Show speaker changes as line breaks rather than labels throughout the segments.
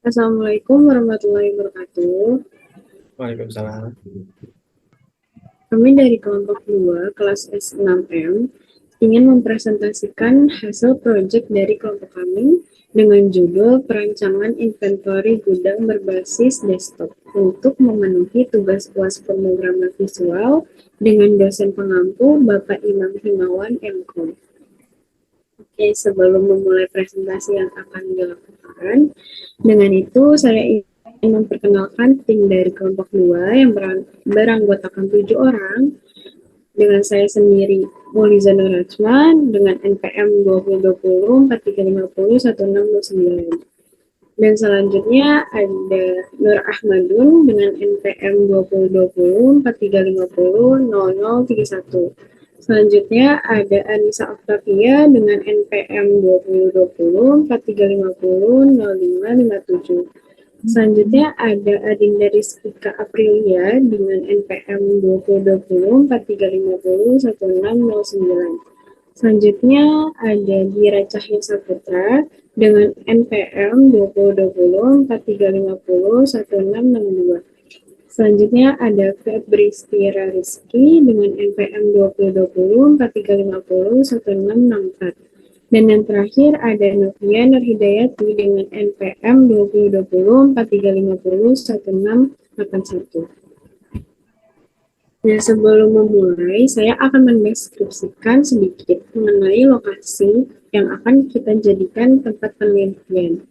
Assalamualaikum warahmatullahi wabarakatuh.
Waalaikumsalam.
Kami dari kelompok 2, kelas S6M, ingin mempresentasikan hasil proyek dari kelompok kami dengan judul Perancangan Inventory Gudang Berbasis Desktop untuk memenuhi tugas UAS pemrograman visual dengan dosen pengampu Bapak Imam Himawan MKOM. Oke, sebelum memulai presentasi yang akan dilakukan, dengan itu saya ingin memperkenalkan tim dari kelompok 2 yang beranggotakan 7 orang dengan saya sendiri, Muliza Nurajman dengan NPM 2020 4350 1629. Dan selanjutnya ada Nur Ahmadun dengan NPM 2020 4350 0031. Selanjutnya ada Anissa Octavia dengan NPM 2020 4350 0557. Selanjutnya ada Adinda Rizkika Aprilia dengan NPM 2020 4350 1609. Selanjutnya ada Dira Cahya Saputra dengan NPM 2020 4350 1662. Selanjutnya ada Febristira Rizky dengan NPM 2020 4350 1664. Dan yang terakhir ada Novia Nurhidayati dengan NPM 2020 4350 1681. Nah, sebelum memulai, saya akan mendeskripsikan sedikit mengenai lokasi yang akan kita jadikan tempat penelitian.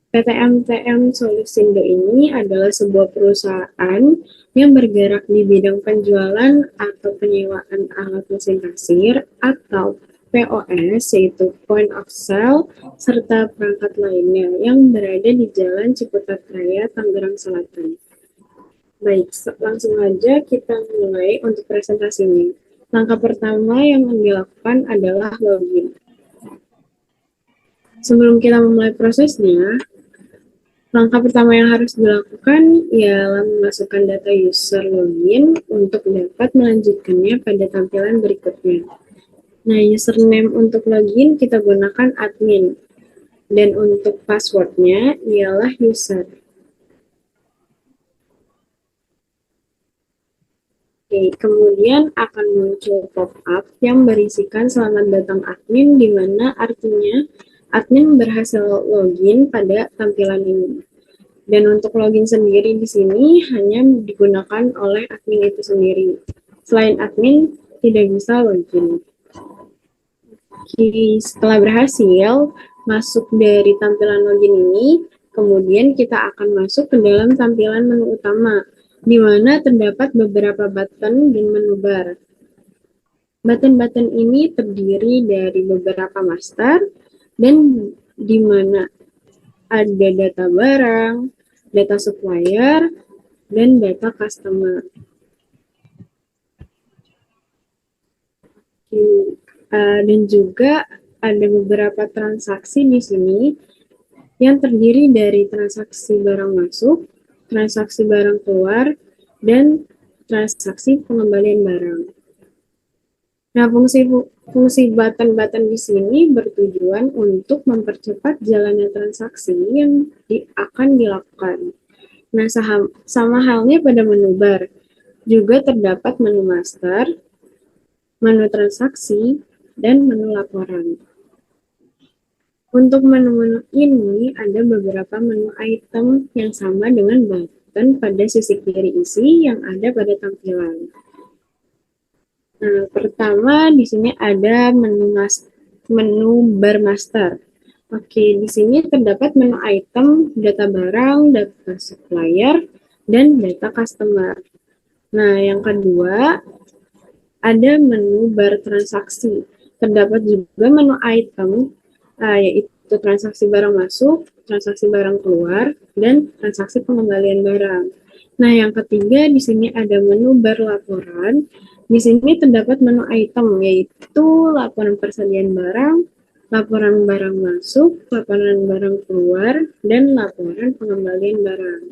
PT MTM Solusindo ini adalah sebuah perusahaan yang bergerak di bidang penjualan atau penyewaan alat mesin kasir atau POS, yaitu Point of Sale, serta perangkat lainnya yang berada di Jalan Ciputat Raya, Tangerang Selatan. Baik, langsung aja kita mulai untuk presentasinya. Langkah pertama yang dilakukan adalah login. Sebelum kita memulai prosesnya, langkah pertama yang harus dilakukan ialah memasukkan data user login untuk dapat melanjutkannya pada tampilan berikutnya. Nah, username untuk login kita gunakan admin, dan untuk passwordnya ialah user. Oke, kemudian akan muncul pop-up yang berisikan selamat datang admin, di mana artinya admin berhasil login pada tampilan ini. Dan untuk login sendiri di sini hanya digunakan oleh admin itu sendiri. Selain admin, tidak bisa login. Oke, setelah berhasil masuk dari tampilan login ini, kemudian kita akan masuk ke dalam tampilan menu utama, di mana terdapat beberapa button dan menu bar. Button-button ini terdiri dari beberapa master, dan di mana ada data barang, data supplier, dan data customer. Dan juga ada beberapa transaksi di sini yang terdiri dari transaksi barang masuk, transaksi barang keluar, dan transaksi pengembalian barang. Nah, fungsi button-button di sini bertujuan untuk mempercepat jalannya transaksi yang akan dilakukan. Nah, sama halnya pada menu bar, juga terdapat menu master, menu transaksi, dan menu laporan. Untuk menu-menu ini ada beberapa menu item yang sama dengan button pada sisi kiri isi yang ada pada tampilan. Nah, pertama di sini ada menu bar master. Oke, di sini terdapat menu item, data barang, data supplier, dan data customer. Nah, yang kedua ada menu bar transaksi. Terdapat juga menu item, yaitu transaksi barang masuk, transaksi barang keluar, dan transaksi pengembalian barang. Nah, yang ketiga di sini ada menu bar laporan. Di sini terdapat menu item, yaitu laporan persediaan barang, laporan barang masuk, laporan barang keluar, dan laporan pengembalian barang.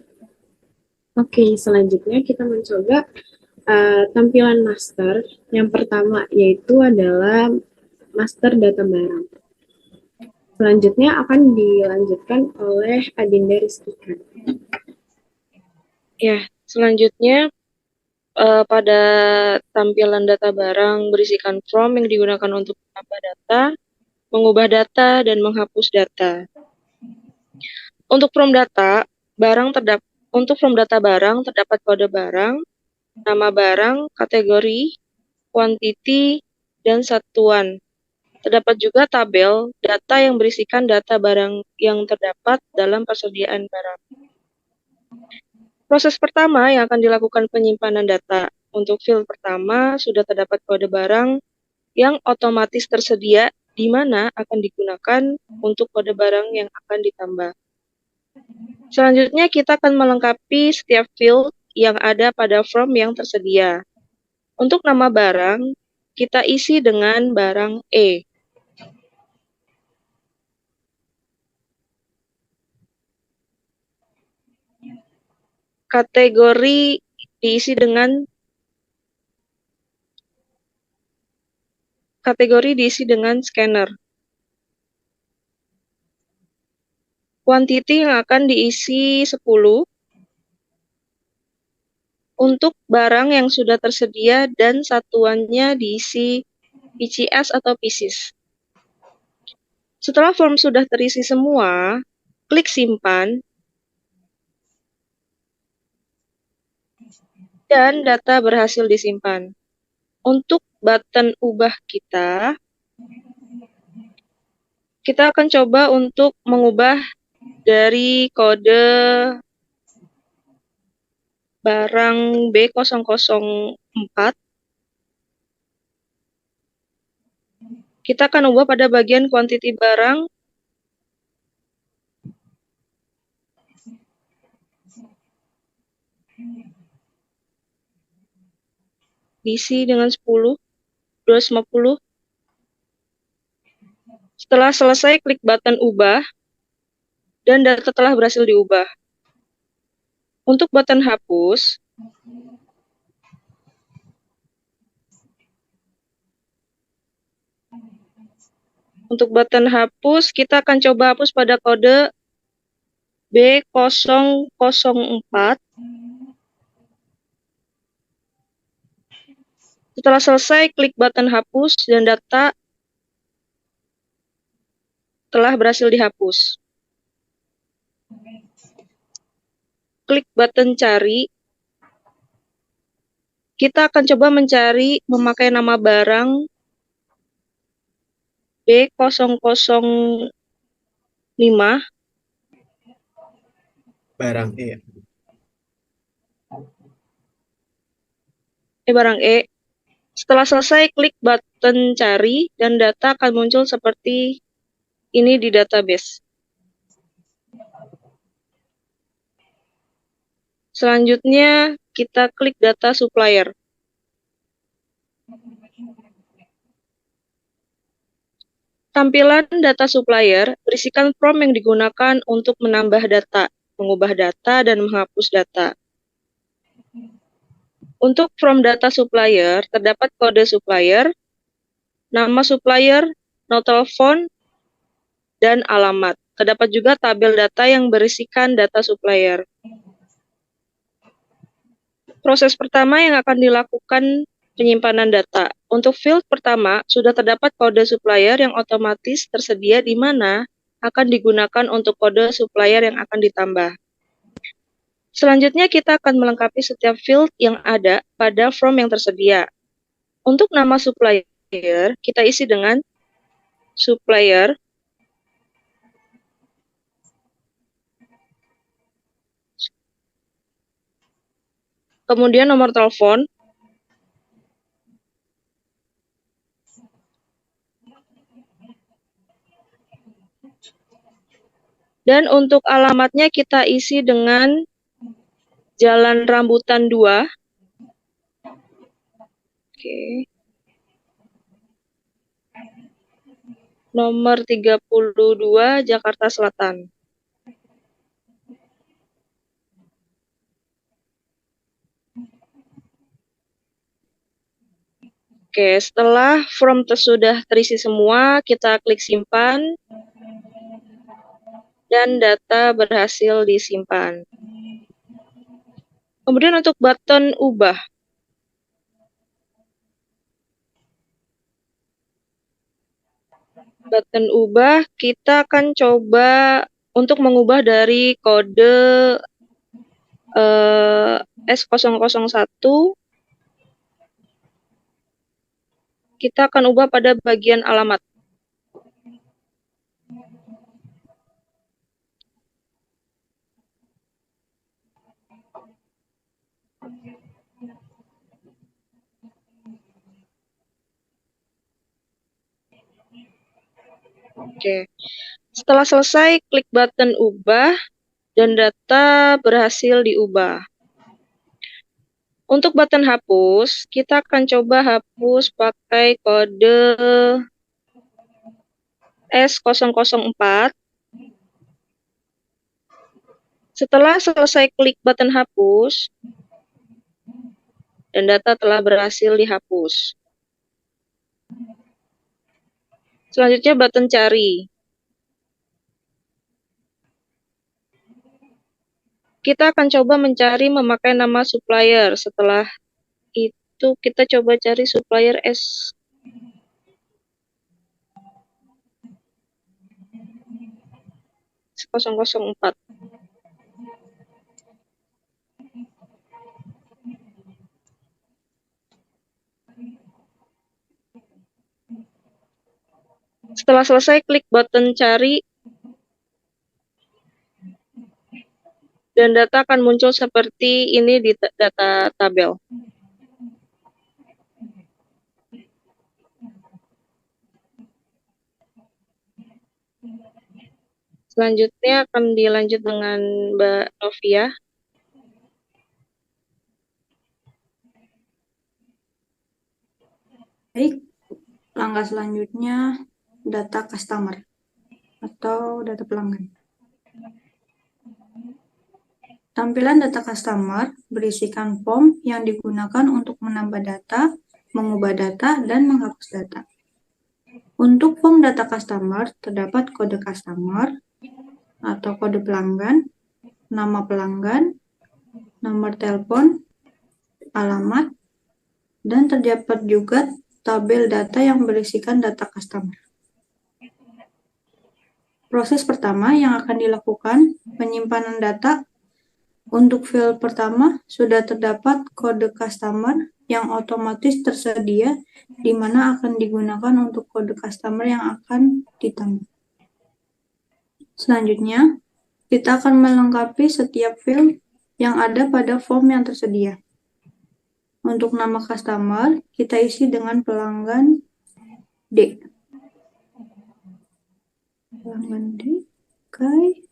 Oke, selanjutnya kita mencoba tampilan master. Yang pertama yaitu adalah master data barang. Selanjutnya akan dilanjutkan oleh Adinda Rizkika.
Ya, selanjutnya pada tampilan data barang berisikan from yang digunakan untuk menambah data, mengubah data, dan menghapus data. Untuk from data barang terdapat kode barang, nama barang, kategori, quantity, dan satuan. Terdapat juga tabel data yang berisikan data barang yang terdapat dalam persediaan barang. Proses pertama yang akan dilakukan penyimpanan data. Untuk field pertama sudah terdapat kode barang yang otomatis tersedia di mana akan digunakan untuk kode barang yang akan ditambah. Selanjutnya kita akan melengkapi setiap field yang ada pada form yang tersedia. Untuk nama barang, kita isi dengan barang E. Kategori diisi dengan scanner. Quantity yang akan diisi 10 untuk barang yang sudah tersedia dan satuannya diisi PCS atau pieces. Setelah form sudah terisi semua, klik simpan dan data berhasil disimpan. Untuk button ubah kita akan coba untuk mengubah dari kode barang B004. Kita akan ubah pada bagian quantity barang. Diisi dengan 10, 250. Setelah selesai, klik button ubah, dan data telah berhasil diubah. Untuk button hapus, kita akan coba hapus pada kode B004. Setelah selesai, klik button hapus dan data telah berhasil dihapus. Klik button cari. Kita akan coba mencari memakai nama barang B005.
Barang E.
Barang E. Setelah selesai, klik button cari dan data akan muncul seperti ini di database. Selanjutnya, kita klik data supplier. Tampilan data supplier berisikan from yang digunakan untuk menambah data, mengubah data, dan menghapus data. Untuk from data supplier, terdapat kode supplier, nama supplier, nomor telepon, dan alamat. Terdapat juga tabel data yang berisikan data supplier. Proses pertama yang akan dilakukan penyimpanan data. Untuk field pertama, sudah terdapat kode supplier yang otomatis tersedia di mana akan digunakan untuk kode supplier yang akan ditambah. Selanjutnya, kita akan melengkapi setiap field yang ada pada form yang tersedia. Untuk nama supplier, kita isi dengan supplier, kemudian nomor telepon, dan untuk alamatnya kita isi dengan Jalan Rambutan 2. Oke. Nomor 32, Jakarta Selatan. Oke, setelah form sudah terisi semua, kita klik simpan. dan data berhasil disimpan. Kemudian untuk button ubah. Button ubah, kita akan coba untuk mengubah dari kode S001, kita akan ubah pada bagian alamat. Oke. Setelah selesai, klik button ubah dan data berhasil diubah. Untuk button hapus, kita akan coba hapus pakai kode S004. Setelah selesai klik button hapus, dan data telah berhasil dihapus. Selanjutnya button cari. Kita akan coba mencari memakai nama supplier. Setelah itu kita coba cari supplier S004. Setelah selesai, klik button cari dan data akan muncul seperti ini di data tabel. Selanjutnya akan dilanjut dengan Mbak Novia.
Baik, langkah selanjutnya data customer atau data pelanggan. Tampilan data customer berisikan form yang digunakan untuk menambah data, mengubah data, dan menghapus data. Untuk form data customer, terdapat kode customer atau kode pelanggan, nama pelanggan, nomor telepon, alamat, dan terdapat juga tabel data yang berisikan data customer. Proses pertama yang akan dilakukan, penyimpanan data. Untuk field pertama, sudah terdapat kode customer yang otomatis tersedia, di mana akan digunakan untuk kode customer yang akan ditambah. Selanjutnya, kita akan melengkapi setiap field yang ada pada form yang tersedia. Untuk nama customer, kita isi dengan pelanggan D. Pelanggan D, oke.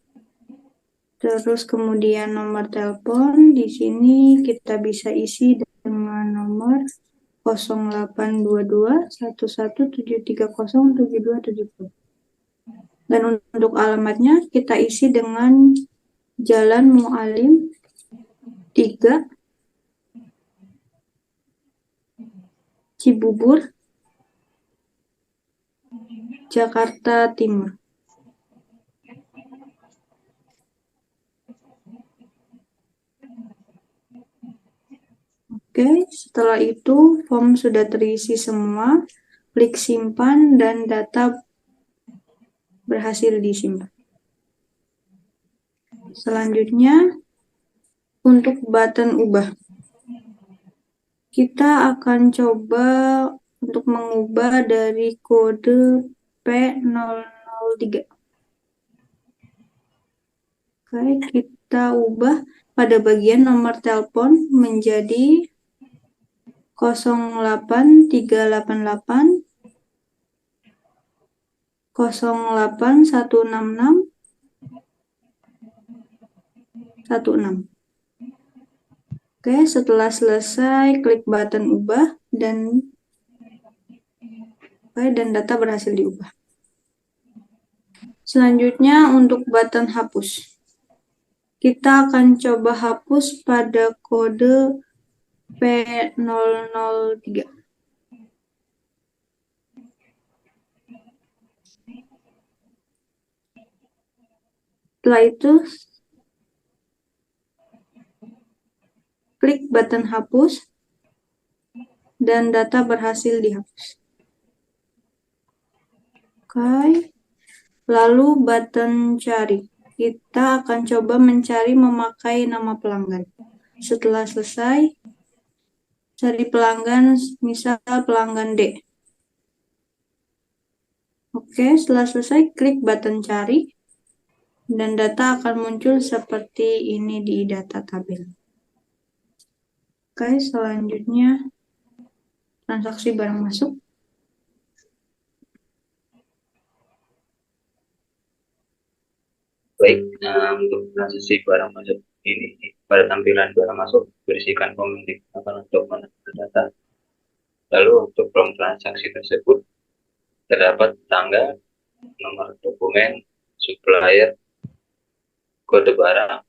Terus kemudian nomor telepon, di sini kita bisa isi dengan nomor 0822 1173072770. Dan untuk alamatnya kita isi dengan Jalan Mualim 3, Cibubur, Jakarta Timur. Oke, setelah itu form sudah terisi semua, klik simpan dan data berhasil disimpan. Selanjutnya, untuk button ubah. Kita akan coba untuk mengubah dari kode P003. Oke, kita ubah pada bagian nomor telepon menjadi 08388 08166 16. Oke, setelah selesai, klik button ubah dan data berhasil diubah. Selanjutnya untuk button hapus. Kita akan coba hapus pada kode P003. Setelah itu, klik button hapus dan data berhasil dihapus. Oke. Lalu button cari. Kita akan coba mencari memakai nama pelanggan. Setelah selesai, cari pelanggan, misal pelanggan D. Oke, setelah selesai, klik button cari, dan data akan muncul seperti ini di data tabel. Oke, selanjutnya transaksi barang masuk.
Baik, untuk transaksi barang masuk ini, pada tampilan barang masuk berisikan form yang digunakan untuk menambah data. Lalu untuk form transaksi tersebut terdapat tanggal, nomor dokumen, supplier, kode barang,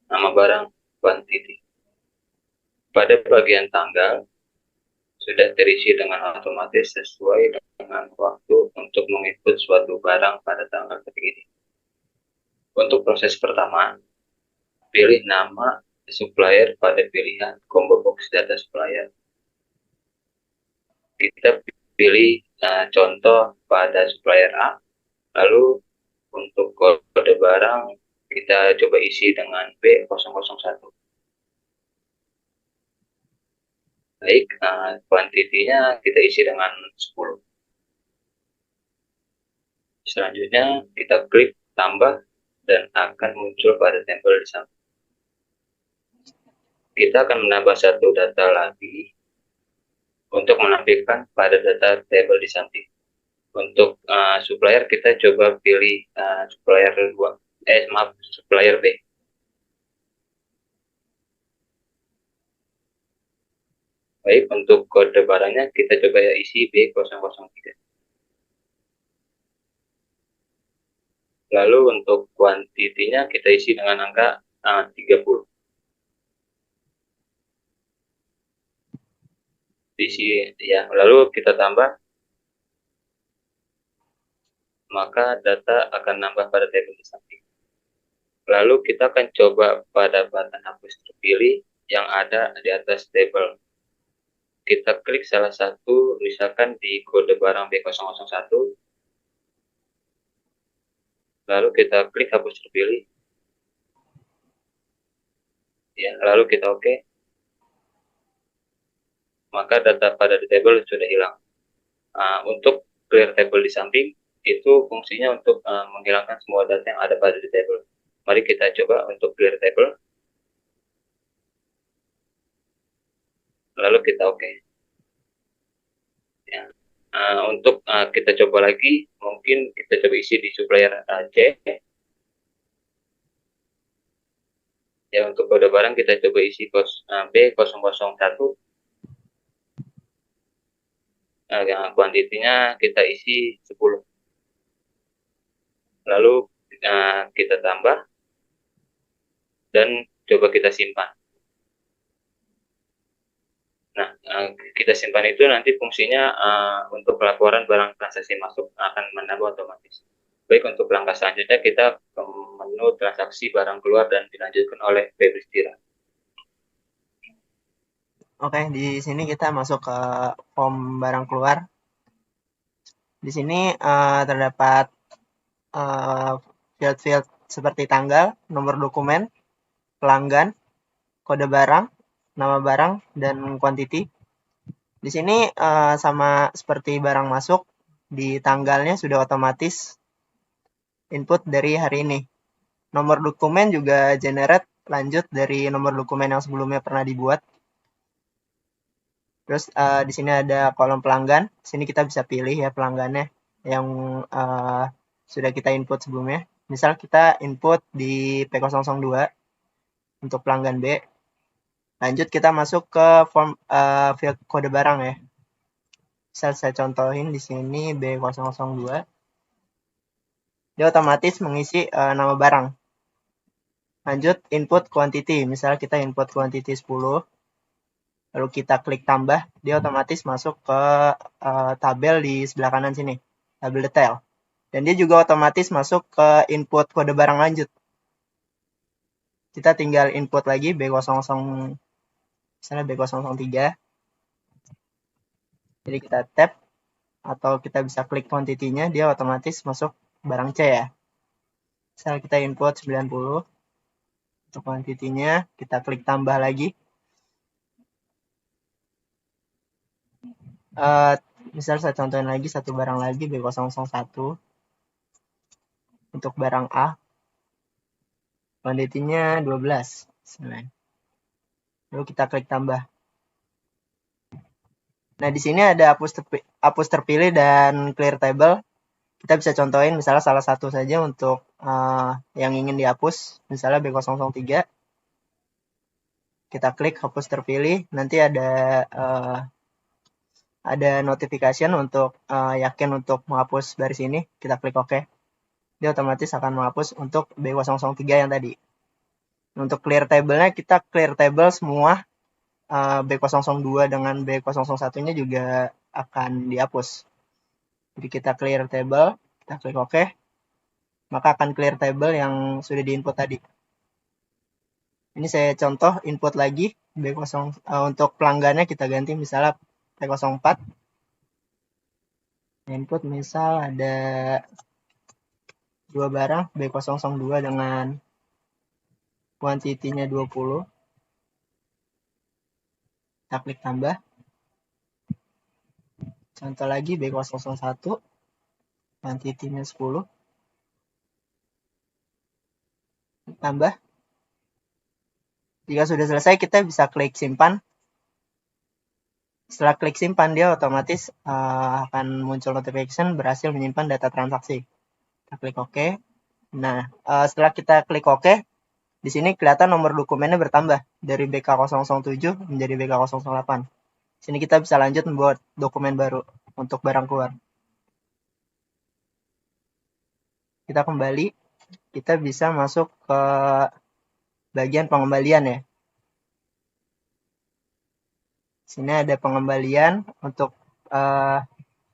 nama barang, quantity. Pada bagian tanggal sudah terisi dengan otomatis sesuai dengan waktu untuk menginput suatu barang pada tanggal terkini. Untuk proses pertama, pilih nama supplier pada pilihan combo box data supplier. Kita pilih contoh pada supplier A, lalu untuk kode barang kita coba isi dengan B001. Baik, kuantitinya kita isi dengan 10. Selanjutnya kita klik tambah dan akan muncul pada tabel di samping. Kita akan menambah satu data lagi untuk menampilkan pada data tabel di samping. Untuk supplier kita coba pilih supplier B. Baik, untuk kode barangnya kita coba isi B003. Lalu untuk kuantitinya kita isi dengan angka 30. Isi ya, lalu kita tambah, maka data akan nambah pada tabel di samping. Lalu kita akan coba pada button hapus terpilih yang ada di atas tabel. Kita klik salah satu, misalkan di kode barang B001. Lalu kita klik hapus terpilih. Ya, lalu kita oke. Maka data pada di table sudah hilang. Untuk clear table di samping, itu fungsinya untuk menghilangkan semua data yang ada pada di table. Mari kita coba untuk clear table. Lalu kita oke. Ya. Untuk kita coba lagi, mungkin kita coba isi di supplier C. Ya, untuk kode barang kita coba isi B001. Kuantitinya kita isi 10. Lalu kita tambah dan coba kita simpan. Nah, kita simpan itu nanti fungsinya untuk pelaporan barang transaksi masuk akan menambah otomatis. Baik, untuk langkah selanjutnya kita ke menu transaksi barang keluar dan dilanjutkan oleh Febri Stira.
Oke, di sini kita masuk ke form barang keluar. Di sini terdapat field-field seperti tanggal, nomor dokumen, pelanggan, kode barang, nama barang, dan quantity. Di sini sama seperti barang masuk, di tanggalnya sudah otomatis input dari hari ini. Nomor dokumen juga generate lanjut dari nomor dokumen yang sebelumnya pernah dibuat. Terus di sini ada kolom pelanggan. Di sini kita bisa pilih ya pelanggannya yang sudah kita input sebelumnya. Misal kita input di P002 untuk pelanggan B. Lanjut kita masuk ke form field kode barang ya. Misal saya contohin di sini B002. Dia otomatis mengisi nama barang. Lanjut input quantity. Misal kita input quantity 10. Lalu kita klik tambah, dia otomatis masuk ke tabel di sebelah kanan sini, tabel detail. Dan dia juga otomatis masuk ke input kode barang lanjut. kita tinggal input lagi B00, misalnya B003. Jadi kita tap atau kita bisa klik quantity-nya, dia otomatis masuk barang C ya. Misalnya kita input 90 untuk quantity-nya, kita klik tambah lagi. Misal saya contohin lagi satu barang lagi B001 untuk barang A, quantity-nya 12. Lalu kita klik tambah. Nah, di sini ada hapus terpilih dan clear table. Kita bisa contohin misalnya salah satu saja untuk yang ingin dihapus, misalnya B003. Kita klik hapus terpilih, nanti ada notification untuk yakin untuk menghapus baris ini. Kita klik OK. Dia otomatis akan menghapus untuk B003 yang tadi. Untuk clear table-nya, kita clear table semua B002 dengan B001-nya juga akan dihapus. Jadi kita clear table, kita klik OK, maka akan clear table yang sudah diinput tadi. Ini saya contoh input lagi B0 untuk pelanggannya kita ganti misalnya P04. Input misal ada 2 barang B002 dengan quantity-nya 20. Kita klik tambah. Contoh lagi B001, quantity-nya 10. Tambah. Jika sudah selesai, kita bisa klik simpan. Setelah klik simpan, dia otomatis akan muncul notification berhasil menyimpan data transaksi. Kita klik OK. Nah, setelah kita klik OK, di sini kelihatan nomor dokumennya bertambah dari BK007 menjadi BK008. Di sini kita bisa lanjut membuat dokumen baru untuk barang keluar. Kita kembali, kita bisa masuk ke bagian pengembalian ya. Sini ada pengembalian untuk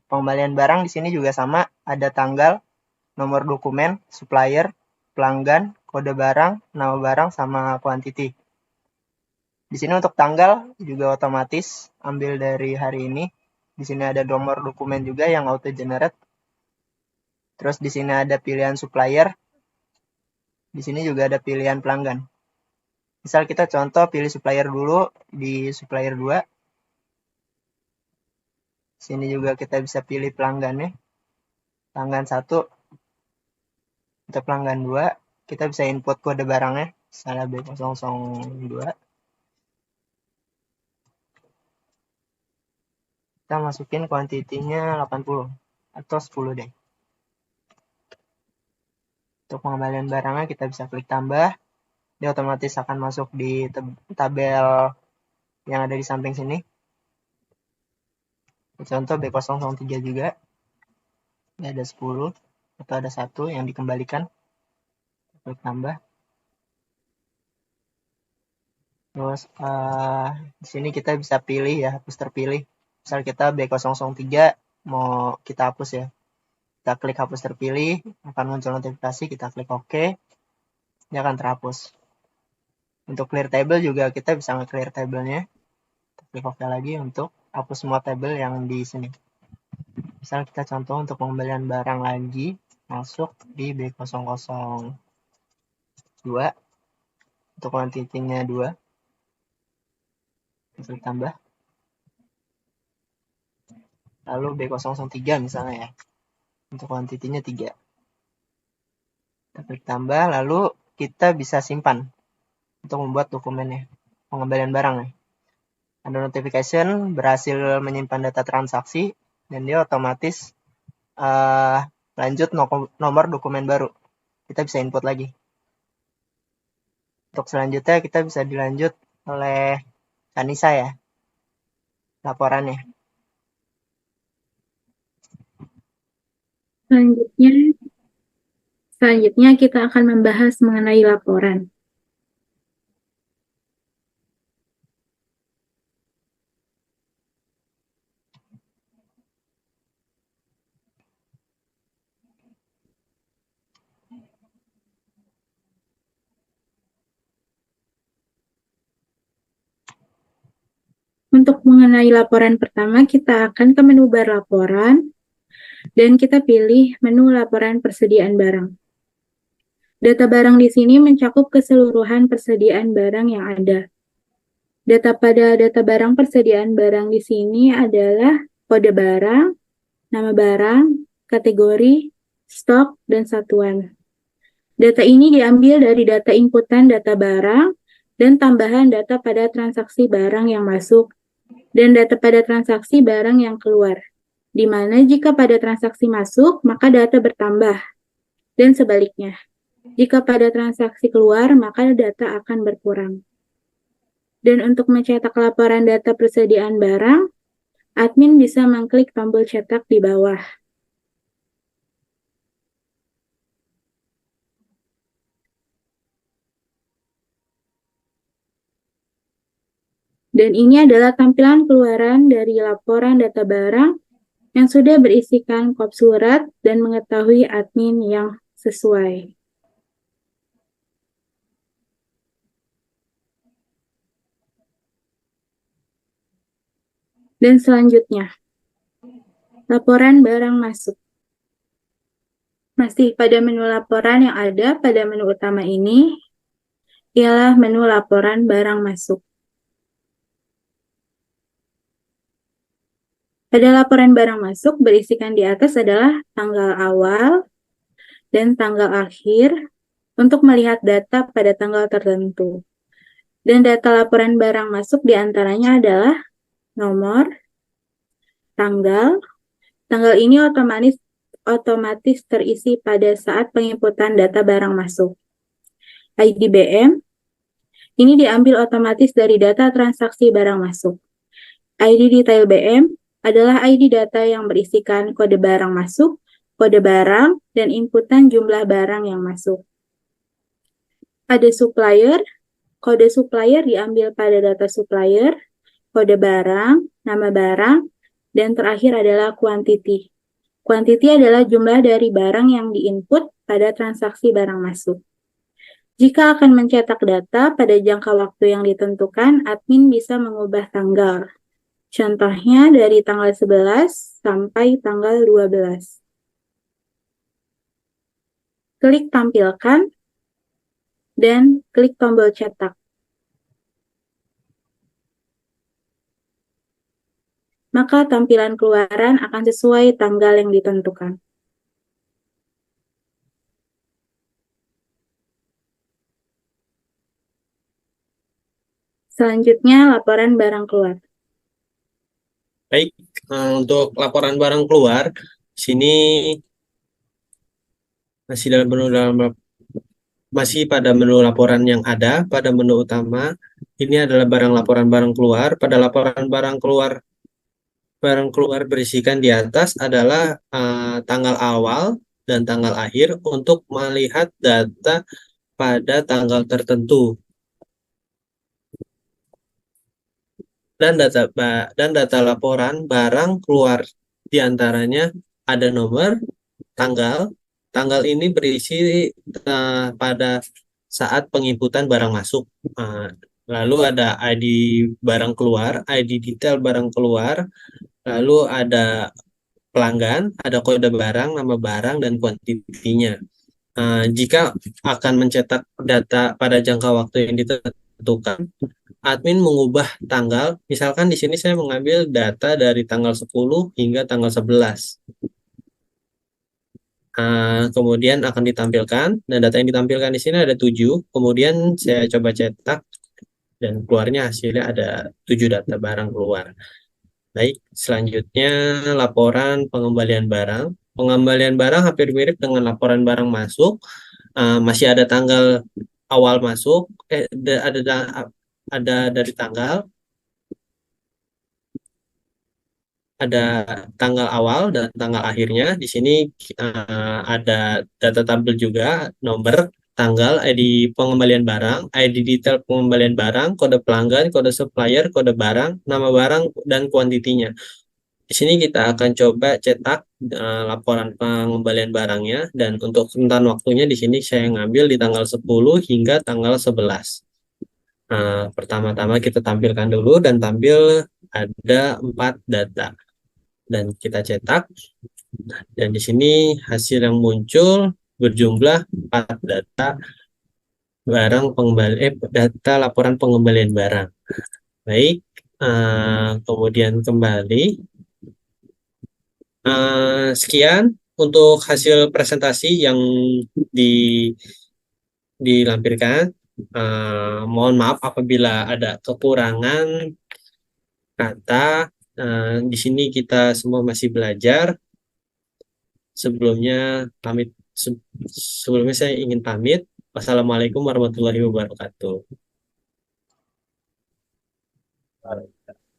pengembalian barang. Di sini juga sama, ada tanggal, nomor dokumen, supplier, pelanggan, kode barang, nama barang, sama quantity. Di sini untuk tanggal juga otomatis ambil dari hari ini. Di sini ada nomor dokumen juga yang auto generate. Terus di sini ada pilihan supplier. Di sini juga ada pilihan pelanggan. Misal kita contoh pilih supplier dulu di supplier 2. Sini juga kita bisa pilih pelanggannya. Pelanggan 1. Untuk pelanggan 2, kita bisa input kode barangnya. Misalnya B002. Kita masukin kuantitinya 80 atau 10 deh. Untuk pengembalian barangnya kita bisa klik tambah. Dia otomatis akan masuk di tabel yang ada di samping sini. Contoh B003 juga. Ini ada 10 atau ada 1 yang dikembalikan. Klik tambah. Terus di sini kita bisa pilih ya, hapus terpilih. Misal kita B003 mau kita hapus ya. Kita klik hapus terpilih, akan muncul notifikasi, kita klik OK. Dia akan terhapus. Untuk clear table juga kita bisa nge-clear table-nya. Kita klik OK lagi untuk hapus semua table yang di sini. Misal kita contoh untuk pengembalian barang lagi, masuk di B002. Untuk quantity-nya 2. Klik tambah. Lalu B003 misalnya ya. Untuk quantity-nya 3. Kita klik tambah, lalu kita bisa simpan untuk membuat dokumennya, pengembalian barang ya. Ada notification berhasil menyimpan data transaksi dan dia otomatis lanjut nomor dokumen baru. Kita bisa input lagi. Untuk selanjutnya kita bisa dilanjut oleh Kanisa ya, laporannya.
Selanjutnya kita akan membahas mengenai laporan. Untuk mengenai laporan pertama, kita akan ke menu bar laporan, dan kita pilih menu laporan persediaan barang. Data barang di sini mencakup keseluruhan persediaan barang yang ada. Data pada data barang persediaan barang di sini adalah kode barang, nama barang, kategori, stok, dan satuan. Data ini diambil dari data inputan data barang dan tambahan data pada transaksi barang yang masuk dan data pada transaksi barang yang keluar, di mana jika pada transaksi masuk, maka data bertambah, dan sebaliknya. Jika pada transaksi keluar, maka data akan berkurang. Dan untuk mencetak laporan data persediaan barang, admin bisa mengklik tombol cetak di bawah. Dan ini adalah tampilan keluaran dari laporan data barang yang sudah berisikan kop surat dan mengetahui admin yang sesuai. Dan selanjutnya, laporan barang masuk. Masih pada menu laporan yang ada pada menu utama ini, ialah menu laporan barang masuk. Pada laporan barang masuk, berisikan di atas adalah tanggal awal dan tanggal akhir untuk melihat data pada tanggal tertentu. Dan data laporan barang masuk diantaranya adalah nomor, tanggal ini otomatis terisi pada saat penginputan data barang masuk. ID BM, ini diambil otomatis dari data transaksi barang masuk. ID detail BM adalah ID data yang berisikan kode barang masuk, kode barang, dan inputan jumlah barang yang masuk. Ada supplier, kode supplier diambil pada data supplier, kode barang, nama barang, dan terakhir adalah quantity. Quantity adalah jumlah dari barang yang diinput pada transaksi barang masuk. Jika akan mencetak data pada jangka waktu yang ditentukan, admin bisa mengubah tanggal. Contohnya dari tanggal 11 sampai tanggal 12. Klik tampilkan dan klik tombol cetak. Maka tampilan keluaran akan sesuai tanggal yang ditentukan. Selanjutnya, laporan barang keluar.
Baik, untuk laporan barang keluar, sini masih pada menu laporan yang ada pada menu utama. Ini adalah laporan barang keluar. Pada laporan barang keluar berisikan di atas adalah tanggal awal dan tanggal akhir untuk melihat data pada tanggal tertentu. Dan data laporan barang keluar diantaranya ada nomor, tanggal ini berisi pada saat penginputan barang masuk. Lalu ada ID barang keluar, ID detail barang keluar, lalu ada pelanggan, ada kode barang, nama barang, dan kuantitinya. Jika akan mencetak data pada jangka waktu yang ditentukan, admin mengubah tanggal. Misalkan di sini saya mengambil data dari tanggal 10 hingga tanggal 11. Kemudian akan ditampilkan, dan data yang ditampilkan di sini ada 7. Kemudian saya coba cetak, dan keluarnya hasilnya ada 7 data barang keluar. Baik, selanjutnya laporan pengembalian barang. Pengembalian barang hampir mirip dengan laporan barang masuk. Masih ada tanggal awal masuk, ada dari tanggal, ada tanggal awal dan tanggal akhirnya. Di sini ada data tabel juga, nomor, tanggal, ID pengembalian barang, ID detail pengembalian barang, kode pelanggan, kode supplier, kode barang, nama barang, dan kuantitinya. Di sini kita akan coba cetak laporan pengembalian barangnya, dan untuk rentan waktunya di sini saya ngambil di tanggal 10 hingga tanggal 11. Pertama-tama kita tampilkan dulu dan tampil ada 4 data dan kita cetak, dan di sini hasil yang muncul berjumlah 4 data data laporan pengembalian barang. Baik, kemudian kembali. Sekian untuk hasil presentasi yang dilampirkan. Mohon maaf apabila ada kekurangan kata. Di sini kita semua masih belajar. Sebelumnya saya ingin pamit. Wassalamualaikum warahmatullahi wabarakatuh.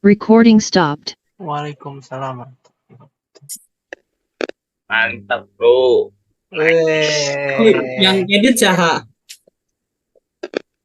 Recording stopped.
Waalaikumsalam.
Mantap, bro.
Weh.
Yang edit Caha.